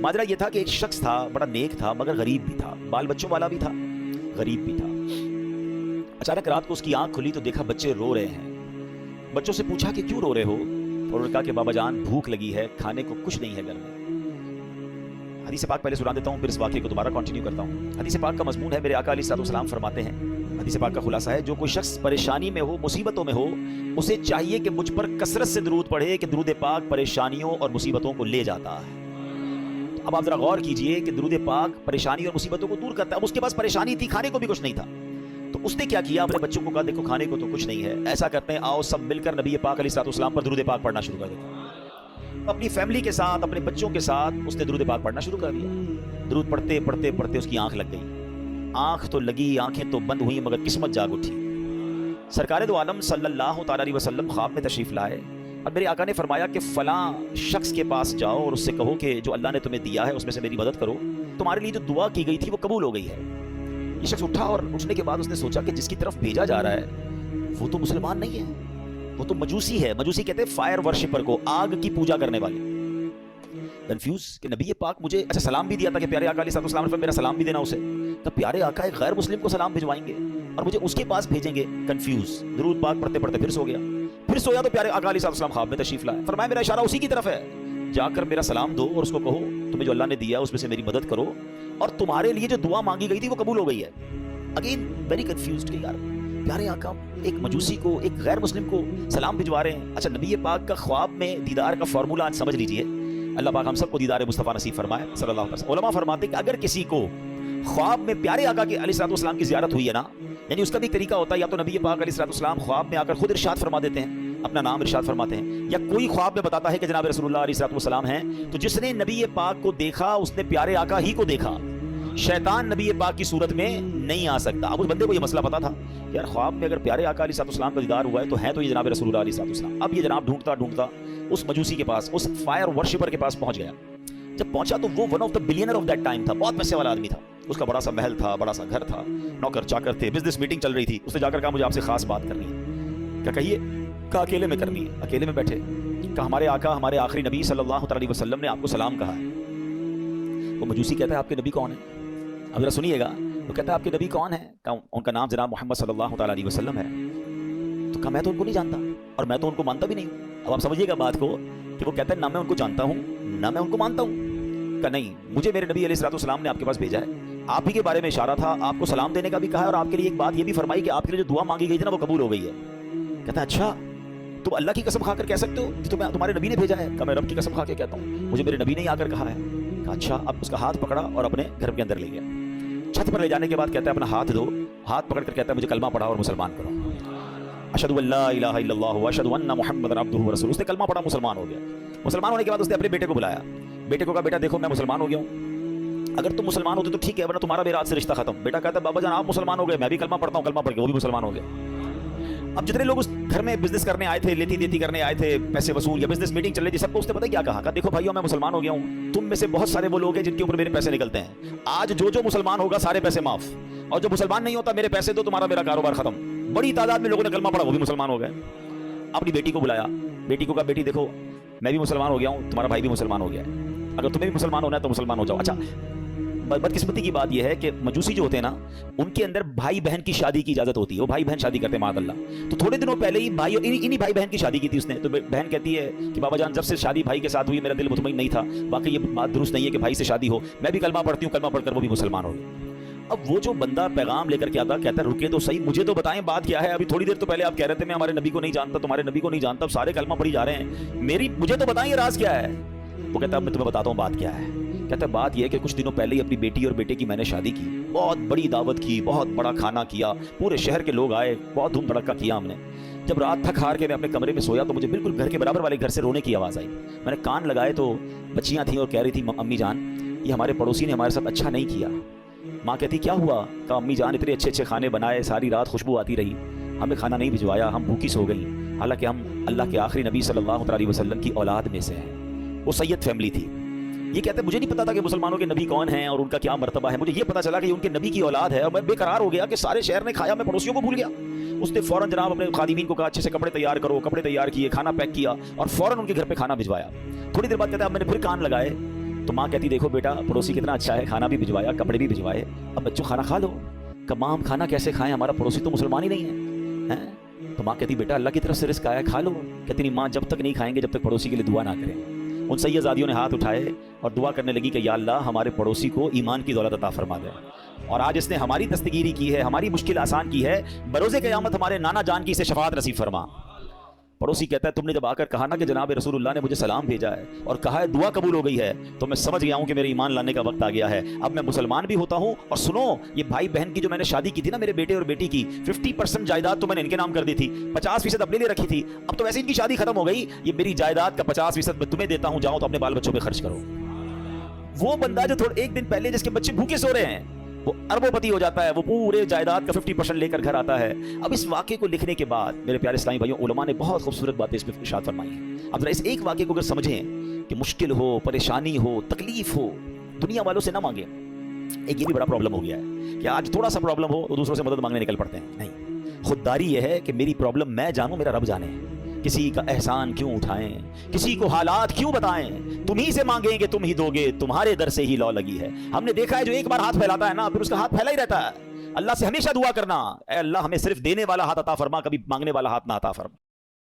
माजरा ये था कि एक शख्स था, बड़ा नेक था मगर गरीब भी था, बाल बच्चों वाला भी था, गरीब भी था। अचानक रात को उसकी आंख खुली तो देखा बच्चे रो रहे हैं। बच्चों से पूछा कि क्यों रो रहे हो, और उन्होंने कहा कि बाबा जान भूख लगी है, खाने को कुछ नहीं है घर में। हदीस पाक पहले सुना देता हूँ, फिर इस वाक़े को दोबारा कंटिन्यू करता हूँ। हदीस पाक का मज़मून है, मेरे आका अलैहिस्सलाम फरमाते हैं, हदीस पाक का खुलासा है, जो कोई शख्स परेशानी में हो, मुसीबतों में हो, उसे चाहिए कि मुझ पर कसरत से दरूद पढ़े कि दरूद पाक परेशानियों और मुसीबतों को ले जाता है। तो अब आप जरा गौर कीजिए कि दरूद पाक परेशानी और मुसीबतों को दूर करता है। अब उसके पास परेशानी थी, खाने को भी कुछ नहीं था, तो उसने क्या किया, अपने बच्चों को कहा देखो खाने को तो कुछ नहीं है, ऐसा करते हैं आओ सब मिलकर नबी पाक अलैहिस्सलाम पर दरूद पाक पढ़ना शुरू कर देते हैं। अपनी फैमिली के साथ, अपने बच्चों के साथ उसने दरूद पाक पढ़ना शुरू कर दिया। दरूद पढ़ते पढ़ते पढ़ते उसकी आंख लग गई। आंख तो लगी, आंखें तो बंद हुई, मगर किस्मत जाग उठी। सरकार दो आलम सल्लल्लाहु अलैहि वसल्लम ख्वाब में तशरीफ लाए और मेरे आका ने फरमाया कि फलां शख्स के पास जाओ और उससे कहो कि जो अल्लाह ने तुम्हें दिया है उसमें से मेरी मदद करो, तुम्हारे लिए जो दुआ की गई थी वो कबूल हो गई है। ये शख्स उठा और उठने के बाद उसने सोचा कि जिसकी तरफ भेजा जा रहा है वो तो मुसलमान नहीं है, वो तो मजूसी है। मजूसी कहते हैं फायर वर्शिपर को, आग की पूजा करने वाले। कंफ्यूज कि नबी पाक मुझे अच्छा सलाम भी दिया था कि प्यारे आका अलैहिस्सलाम ने मेरा सलाम भी देना उसे, तो प्यारे आका एक गैर मुस्लिम को सलाम भिजवाएंगे और मुझे उसके पास भेजेंगे। कंफ्यूज, दरूद पाक पढ़ते पढ़ते फिर सो गया। फिर सोया तो प्यारे आका अलैहिस्सलाम ख्वाब में तशरीफ लाए, फरमाया मेरा इशारा उसी की तरफ है, जाकर मेरा सलाम दो और उसको कहो तुम्हें जो अल्लाह ने दिया उसमें से मेरी मदद करो और तुम्हारे लिए जो दुआ मांगी गई थी वो कबूल हो गई है। अगेन वेरी कंफ्यूज्ड कि यार प्यारे आका एक मजूसी को, एक गैर मुस्लिम को सलाम भिजवा रहे हैं। अच्छा नबी पाक का ख्वाब में दीदार का फार्मूला आज समझ लीजिए। अल्लाह पाक हम सबको दीदार मुस्तफ़ा नसीब फरमाए सल्लल्लाहु अलैहि वसल्लम। उलमा फरमाते कि अगर किसी को ख्वाब में प्यारे आका के अलैहिस्सलाम की ज़ियारत हुई है ना, यानी उसका भी तरीका होता है, या तो नबी पाक अलैहिस्सलाम ख्वाब में आकर खुद इरशाद फरमा देते हैं, अपना नाम इरशाद फरमाते हैं, या कोई ख्वाब में बताता है कि जनाब रसूलुल्लाह अलैहिस्सलाम हैं। तो जिसने नबी पाक को देखा उसने प्यारे आका ही को देखा, शैतान नबी पाक की सूरत में नहीं आ सकता। अब उस बंदे को ये मसला पता था यार ख्वाब में अगर प्यारे आका अलैहिस्सलाम का दीदार हुआ है तो है तो ये जनाब रसूलुल्लाह अलैहिस्सलाम। अब ये जनाब ढूंढता ढूंढता उस मजूसी के पास, उस फायर वर्शिपर के पास पहुंच गया। जब पहुंचा तो वो one of the billionaire of that time था, बहुत पैसे वाला आदमी था। उसका बड़ा सा महल था, बड़ा सा घर था, नौकर चाकर थे, बिजनेस मीटिंग चल रही थी। उसने जाकर कहा मुझे आपसे खास बात करनी है। क्या कहिए? कहा अकेले में करनी है। अकेले में बैठे, कहा हमारे आका हमारे आखिरी नबी सल्लल्लाहु अलैहि वसल्लम ने आपको सलाम कहा है। वो मजूसी कहता है आपके नबी कौन है? अब जरा सुनिएगा। वो कहता है आपके नबी कौन है? कहा उनका नाम जनाब मोहम्मद सल्लल्लाहु अलैहि वसल्लम है। तो कहा मैं तो उनको नहीं जानता और मैं तो उनको मानता भी नहीं हूँ। अब आप समझिएगा बात को कि वो कहता है ना मैं उनको जानता हूँ ना मैं उनको मानता हूँ। कहा नहीं, मुझे मेरे नबी अलैहिस्सलाम ने आपके पास भेजा है, आप ही के बारे में इशारा था, आपको सलाम देने का भी कहा है और आपके लिए एक बात ये भी फरमाई कि आपके लिए जो दुआ मांगी गई थी ना वो कबूल हो गई है। कहता है अच्छा तुम अल्लाह की कसम खाकर कह सकते हो कि तुम्हें तुम्हारे नबी ने भेजा है? कहा मैं रब की कसम खा के कहता हूँ, मुझे मेरे नबी ने ही आकर कहा है। कहा अच्छा। अब उसका हाथ पकड़ा और अपने घर के अंदर ले गया। छत पर ले जाने के बाद कहता है अपना हाथ दो, हाथ पकड़ कर कहता है मुझे कलमा पढ़ा और मुसलमान करो। अशहदु अल्ला इलाहा इल्लल्लाह व अशहदु अन्ना मुहम्मदन अब्दुहु व रसूलुहु। उसने कलमा पढ़ा, मुसलमान हो गया। मुसलमान होने के बाद उसने अपने बेटे को बुलाया। बेटे को कहा बेटा देखो मैं मुसलमान हो गया हूँ, अगर तुम मुसलमान होते तो ठीक है, वरना तुम्हारा मेरा आज से रिश्ता खत्म। बेटा कहता है बाबा जान आप मुसलमान हो गए, मैं भी कलमा पढ़ता हूँ, कलमा पढ़ के वो भी मुसलमान हो गया। अब जितने लोग उस घर में बिजनेस करने आए थे, लेती देती करने आए थे, पैसे वसूल या बिजनेस मीटिंग चल रही थी, सबको उसने पता क्या कहा? देखो भाइयों मैं मुसलमान हो गया हूँ, तुम में से बहुत सारे वो लोग हैं जिनके ऊपर मेरे पैसे निकलते हैं, आज जो जो मुसलमान होगा सारे पैसे माफ, और जो मुसलमान नहीं होता मेरे पैसे दो, तुम्हारा मेरा कारोबार खत्म। बड़ी तादाद में लोगों ने कलमा पढ़ा, वो भी मुसलमान हो गए। अपनी बेटी को बुलाया, बेटी को कहा बेटी देखो मैं भी मुसलमान हो गया हूँ, तुम्हारा भाई भी मुसलमान हो गया है, अगर तुम्हें भी मुसलमान होना है तो मुसलमान हो जाओ। अच्छा बदकिस्मती की बात यह है कि मजूसी जो होते हैं ना उनके अंदर भाई बहन की शादी की इजाजत होती है, वो भाई बहन शादी करते हैं मादल्ला। तो थोड़े दिनों पहले ही भाई इन्हीं भाई बहन की शादी की थी उसने। तो बहन कहती है कि बाबा जान जब से शादी भाई के साथ हुई मेरा दिल मुतमईन नहीं था, वाकई ये बात दुरुस्त नहीं है कि भाई से शादी हो, मैं भी कलमा पढ़ती हूँ, कलमा पढ़कर वो भी मुसलमान हो गई। अब वो जो बंदा पैगाम लेकर के आता कहता है रुके तो सही, मुझे तो बताएं बात क्या है, अभी थोड़ी देर तो पहले आप कह रहे थे मैं हमारे नबी को नहीं जानता, तुम्हारे नबी को नहीं जानता, अब सारे कलमा पढ़ी जा रहे हैं, मुझे तो बताएं राज क्या है। वो कहता है मैं तुम्हें बताता हूँ बात क्या है। कहता है बात यह कि कुछ दिनों पहले ही अपनी बेटी और बेटे की मैंने शादी की, बहुत बड़ी दावत की, बहुत बड़ा खाना किया, पूरे शहर के लोग आए, बहुत धूम धड़का किया हमने। जब रात थक हार के मैं अपने कमरे में सोया तो मुझे बिल्कुल घर के बराबर वाले घर से रोने की आवाज़ आई। मैंने कान लगाए तो बच्चियाँ थीं और कह रही थी अम्मी जान ये हमारे पड़ोसी ने हमारे साथ अच्छा नहीं किया। माँ कहती क्या हुआ? कहा अम्मी जान इतने अच्छे अच्छे खाने बनाए, सारी रात खुशबू आती रही, हमें खाना नहीं भिजवाया, हम भूखी सो गई, हालांकि हम अल्लाह के आखिरी नबी सल्लल्लाहु अलैहि वसल्लम की औलाद में से हैं। वो सैयद फैमिली थी। ये कहते हैं मुझे नहीं पता था कि मुसलमानों के नबी कौन हैं और उनका क्या मर्तबा है, मुझे ये पता चला कि उनके नबी की औलाद है और मैं बेकरार हो गया कि सारे शहर ने खाया, मैं पड़ोसियों को भूल गया। उसने फौरन जनाब अपने खादिमीन को कहा अच्छे से कपड़े तैयार करो, कपड़े तैयार किए, खाना पैक किया और फौरन उनके घर पे खाना भिजवाया। थोड़ी देर बाद कहता है अब मैंने फिर कान लगाए تو ماں کہتی دیکھو بیٹا پڑوسی کتنا اچھا ہے, کھانا بھی بھجوایا, کپڑے بھی بھجوائے, اب بچوں کھانا کھا لو. کہ ماں ہم کھانا کیسے کھائیں, ہمارا پڑوسی تو مسلمان ہی نہیں ہے. تو ماں کہتی بیٹا اللہ کی طرف سے رزق آیا ہے, کھا لو. کہتی نہیں ماں, جب تک نہیں کھائیں گے جب تک پڑوسی کے لیے دعا نہ کریں. ان سیدزادیوں نے ہاتھ اٹھائے اور دعا کرنے لگی کہ یا اللہ ہمارے پڑوسی کو ایمان کی دولت عطا فرما دے. اور آج اس نے ہماری دستگیری کی ہے, ہماری مشکل آسان کی ہے, بروز قیامت ہمارے نانا جان کی اسے شفاعت نصیب فرما. پڑوسی کہتا ہے تم نے جب آ کر کہا نا کہ جناب رسول اللہ نے مجھے سلام بھیجا ہے اور کہا ہے دعا قبول ہو گئی ہے, تو میں سمجھ گیا ہوں کہ میرے ایمان لانے کا وقت آ گیا ہے. اب میں مسلمان بھی ہوتا ہوں. اور سنو, یہ بھائی بہن کی جو میں نے شادی کی تھی نا میرے بیٹے اور بیٹی کی, 50% جائیداد تو میں نے ان کے نام کر دی تھی, 50% اپنے لیے رکھی تھی. اب تو ویسے ان کی شادی ختم ہو گئی, یہ میری جائیداد کا 50% میں تمہیں دیتا ہوں, جاؤ تو اپنے بال بچوں پہ خرچ کرو. وہ بندہ جو تھوڑا ایک دن پہلے جس کے بچے بھوکے سو رہے ہیں, وہ اربوں پتی ہو جاتا ہے, وہ پورے جائیداد کا 50% لے کر گھر آتا ہے. اب اس واقعے کو لکھنے کے بعد میرے پیارے اسلامی بھائیوں, علماء نے بہت خوبصورت باتیں اس میں ارشاد فرمائی ہیں. اب ذرا اس ایک واقعے کو اگر سمجھیں کہ مشکل ہو, پریشانی ہو, تکلیف ہو, دنیا والوں سے نہ مانگیں. ایک یہ بھی بڑا پرابلم ہو گیا ہے کہ آج تھوڑا سا پرابلم ہو تو دوسروں سے مدد مانگنے نکل پڑتے ہیں. نہیں, خودداری یہ ہے کہ میری پرابلم میں جانوں, میرا رب جانے. کسی کا احسان کیوں اٹھائیں, کسی کو حالات کیوں بتائیں, تم ہی سے مانگیں گے تم ہی دو گے, تمہارے در سے ہی لو لگی ہے. ہم نے دیکھا ہے جو ایک بار ہاتھ پھیلاتا ہے نا, پھر اس کا ہاتھ پھیلا ہی رہتا ہے. اللہ سے ہمیشہ دعا کرنا, اے اللہ ہمیں صرف دینے والا ہاتھ عطا فرما, کبھی مانگنے والا ہاتھ نہ عطا فرما.